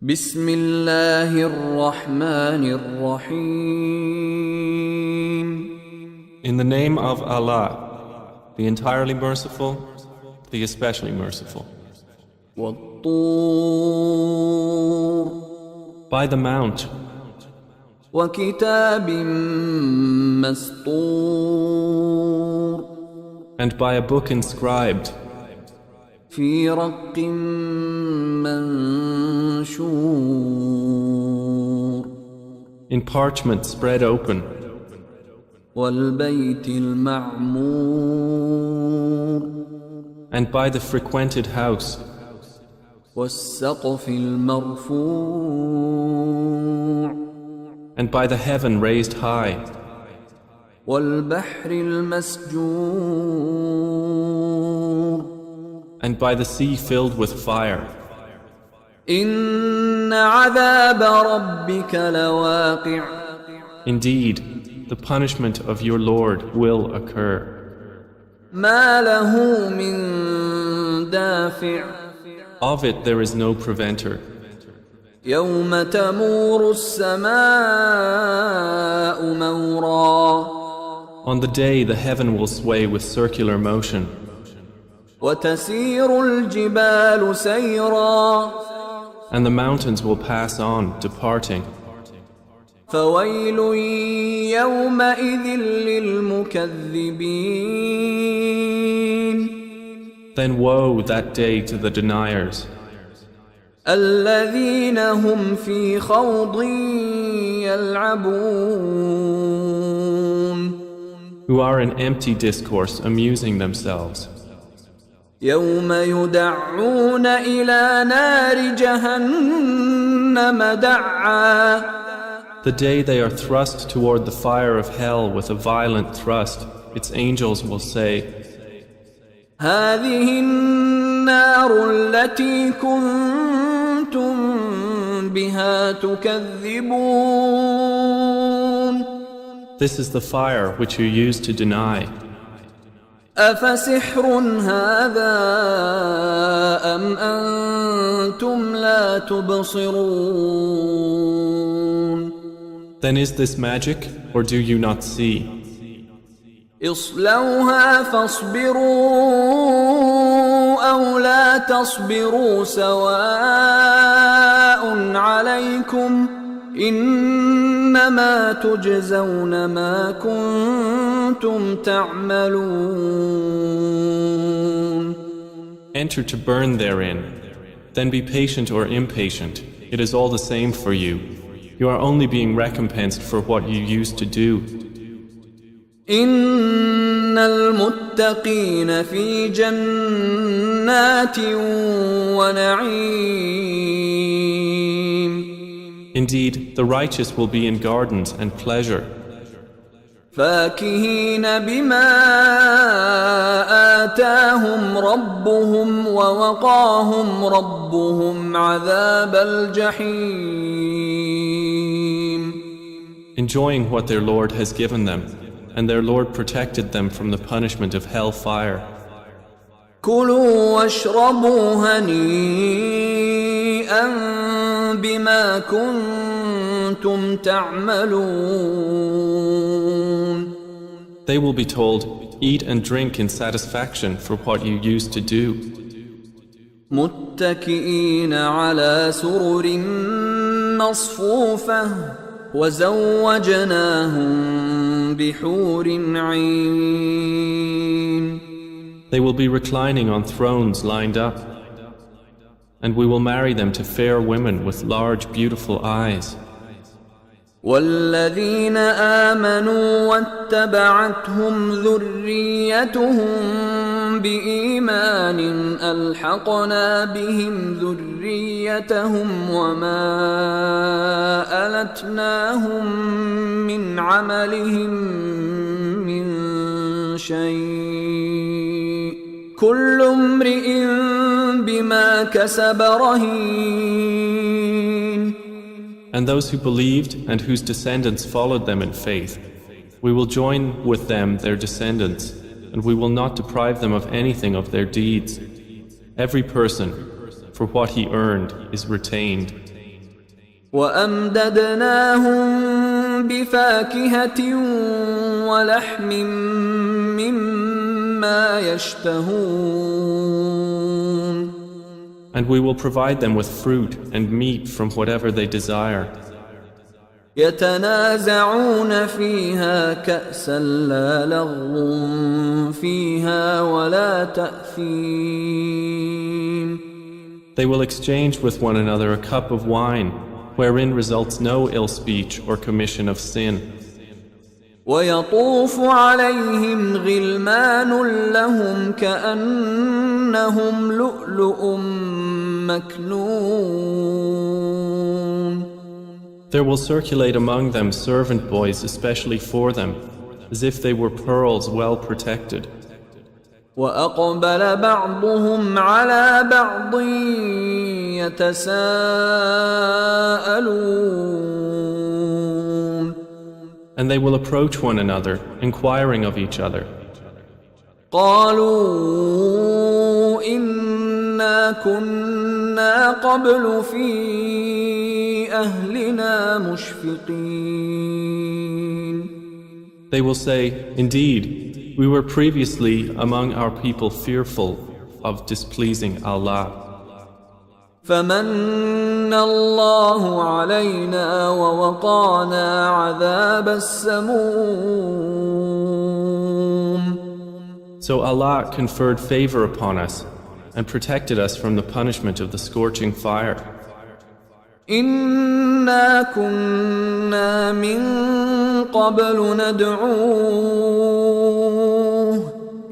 بسم الله الرحمن الرحيم. In the name of Allah, the entirely merciful, the especially merciful. والطور By the mount, وكتاب مسطور and by a book inscribed, في رق منشور in parchment spread open, والبيت المعمور and by the frequented house, والسقف المرفوع and by the heaven raised high, والبحر المسجور and by the sea filled with fire. إن عذاب ربك لواقع Indeed, the punishment of your Lord will occur. ما له من دافع Of it there is no preventer. يوم تمور السماء مورا On the day the heaven will sway with circular motion, وتسير الجبال سيرا and the mountains will pass on, departing. فويل يومئذ للمكذبين Then woe that day to the deniers, الذين هم في خوض يلعبون who are in empty discourse amusing themselves. يوم يدعون إلى نار جهنم دعا The day they are thrust toward the fire of hell with a violent thrust, its angels will say, هذه النار التي كنتم بها تكذبون This is the fire which you used to deny. أفسحر هذا أم أنتم لا تبصرون Then is this magic, or do you not see? اصلوها فاصبروا أو لا تصبروا سواء عليكم إنما تجزون ما كنتم تعملون. Enter to burn therein, then be patient or impatient. It is all the same for you. You are only being recompensed for what you used to do. إن المتقين في جنات ونعيم Indeed, the righteous will be in gardens and pleasure, فاكهين بما آتاهم ربهم ووقاهم ربهم عذاب الجحيم. enjoying what their Lord has given them, and their Lord protected them from the punishment of hell fire. كلوا واشربوا هنيئا بما كنتم تعملون. They will be told, eat and drink in satisfaction for what you used to do. متكئين على سرر مصفوفة وزوجناهم بحور عين. They will be reclining on thrones lined up, and we will marry them to fair women with large, beautiful eyes. والذين آمنوا واتبعتهم ذريتهم بإيمان ألحقنا بهم ذريتهم وما ألتناهم من عملهم من شيء كل امرئ بما كسب رهين. And those who believed and whose descendants followed them in faith, we will join with them their descendants, and we will not deprive them of anything of their deeds. Every person, for what he earned, is retained. وأمددناهم بفاكهة ولحم مما يشتهون. And we will provide them with fruit and meat from whatever they desire. يتنازعون فيها كأسا لا لغو فيها ولا تأثيم. They will exchange with one another a cup of wine, wherein results no ill speech or commission of sin. ويطوف عليهم غلمان لهم كأنهم لؤلؤ مكنون. There will circulate among them servant boys especially for them, as if they were pearls well protected. وأقبل بعضهم على بعض يتساءلون. And they will approach one another, inquiring of each other. قالوا إنا كنا قبل في أهلنا مشفقين. They will say, Indeed, we were previously among our people fearful of displeasing Allah. فمن الله علينا ووقانا عذاب السموم. So Allah conferred favor upon us and protected us from the punishment of the scorching fire. إنا كنا من قبل ندعوه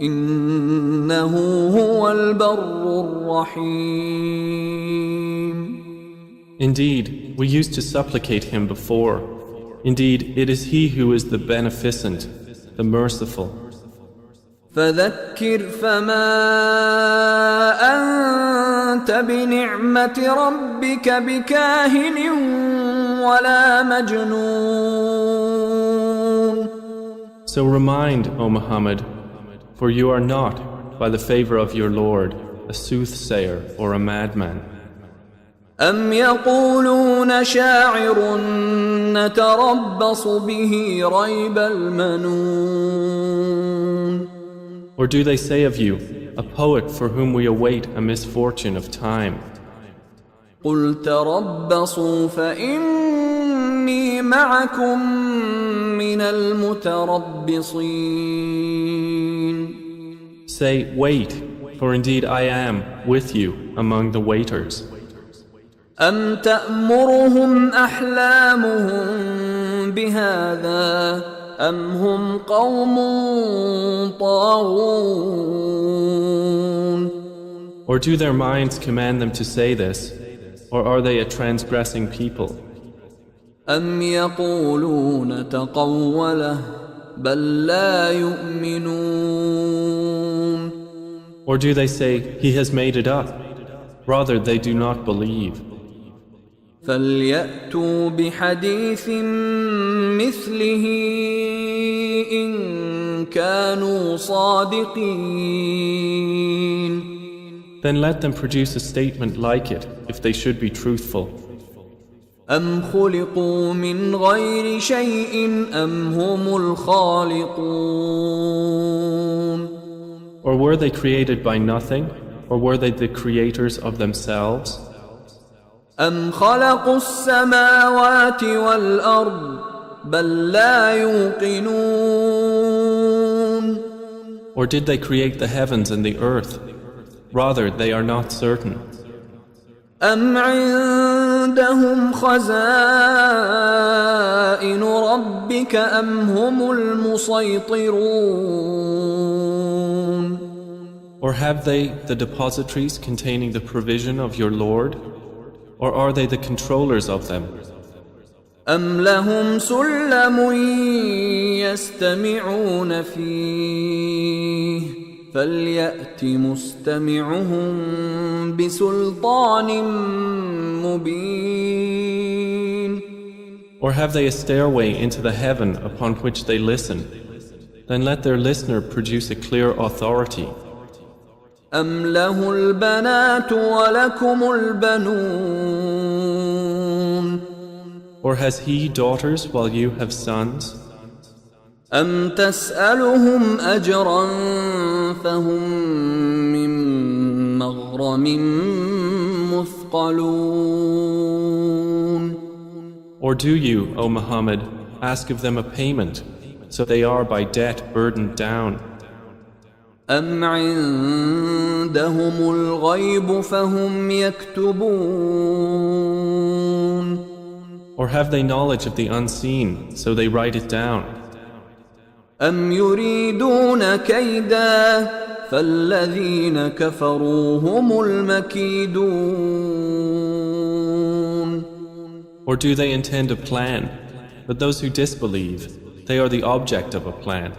إنه هو البر الرحيم. Indeed, we used to supplicate him before. Indeed, it is he who is the beneficent, the merciful. فذكر فما أنت بنعمة ربك بكاهن ولا مجنون. So remind, O Muhammad, for you are not, by the favor of your Lord, a soothsayer or a madman. أم يقولون شاعر نتربص به ريب المنون. Or do they say of you, a poet for whom we await a misfortune of time? قل تربصوا فإني معكم من المتربصين. Say, wait, for indeed I am with you among the waiters. أم تأمرهم أحلامهم بهذا أم هم قوم طاغون. Or do their minds command them to say this, or are they a transgressing people? أم يقولون تقوله بل لا يؤمنون. Or do they say, he has made it up? Rather, they do not believe. فليأتوا بحديث مثله إن كانوا صادقين. Then let them produce a statement like it, if they should be truthful. أم خلقوا من غير شيء أم هم الخالقون. Or were they created by nothing, or were they the creators of themselves? أم خلقوا السماوات والأرض بل لا يوقنون. Or did they create the heavens and the earth? Rather, they are not certain. أم عندهم خزائن ربك أم هم المسيطرون. Or have they the depositories containing the provision of your Lord? Or are they the controllers of them? أم لهم سلم يستمعون فيه فليأت مستمعهم بسلطان مبين. Or have they a stairway into the heaven upon which they listen? Then let their listener produce a clear authority. أم له البنات ولكم البنون Or has he daughters while you have sons? أم تسألهم أجرا فهم من مغرم مثقلون Or do you, O Muhammad, ask of them a payment, so they are by debt burdened down? أم عندهم الغيب فهم يكتبون Or have they knowledge of the unseen, so they write it down? أم يريدون كيدا فالذين كفروا هم المكيدون Or do they intend a plan? But those who disbelieve, they are the object of a plan.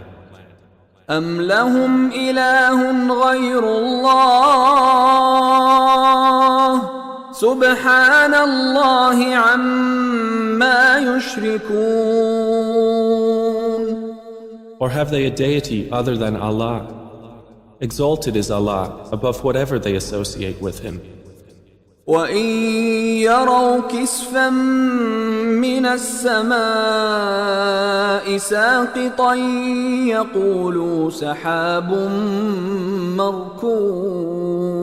أم لهم إله غير الله سبحان الله عما يشركون Or have they a deity other than Allah? Exalted is Allah above whatever they associate with Him. وإن يروا كسفا من السماء ساقطا يقولوا سحاب مركوم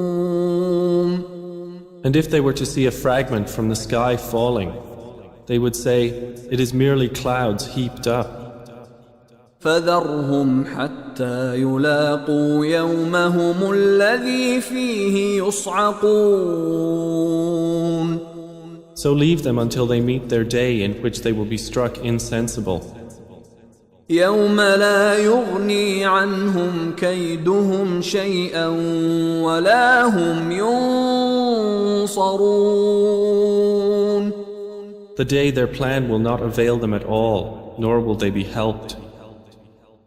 And if they were to see a fragment from the sky falling, they would say, it is merely clouds heaped up. فذرهم حتى يلاقوا يومهم الذي فيه يصعقون So leave them until they meet their day in which they will be struck insensible. يوم لا يغني عنهم كيدهم شيئا ولا هم ينصرون The day their plan will not avail them at all, nor will they be helped.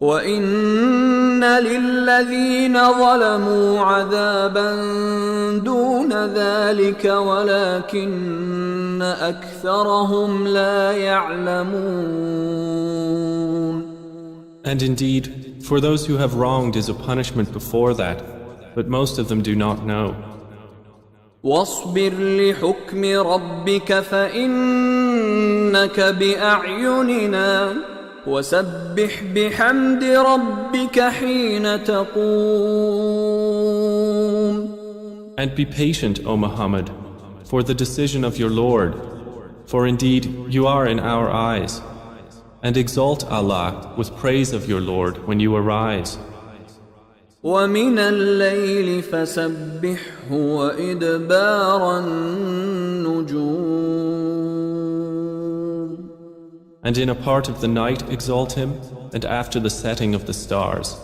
وَإِنَّ لِلَّذِينَ ظَلَمُوا عَذَابًا دُونَ ذَلِكَ وَلَكِنَّ أَكْثَرَهُمْ لَا يَعْلَمُونَ And indeed, for those who have wronged is a punishment before that, but most of them do not know. وَاصْبِرْ لِحُكْمِ رَبِّكَ فَإِنَّكَ بِأَعْيُنِنَا وَسَبِّحْ بِحَمْدِ رَبِّكَ حِينَ تَقُومُ And be patient, O Muhammad, for the decision of your Lord, for indeed you are in our eyes. And exalt Allah with praise of your Lord when you arise. وَمِنَ اللَّيْلِ فَسَبِّحْهُ وَإِدْبَارَ النُّجُومِ And in a part of the night exalt him, and after the setting of the stars.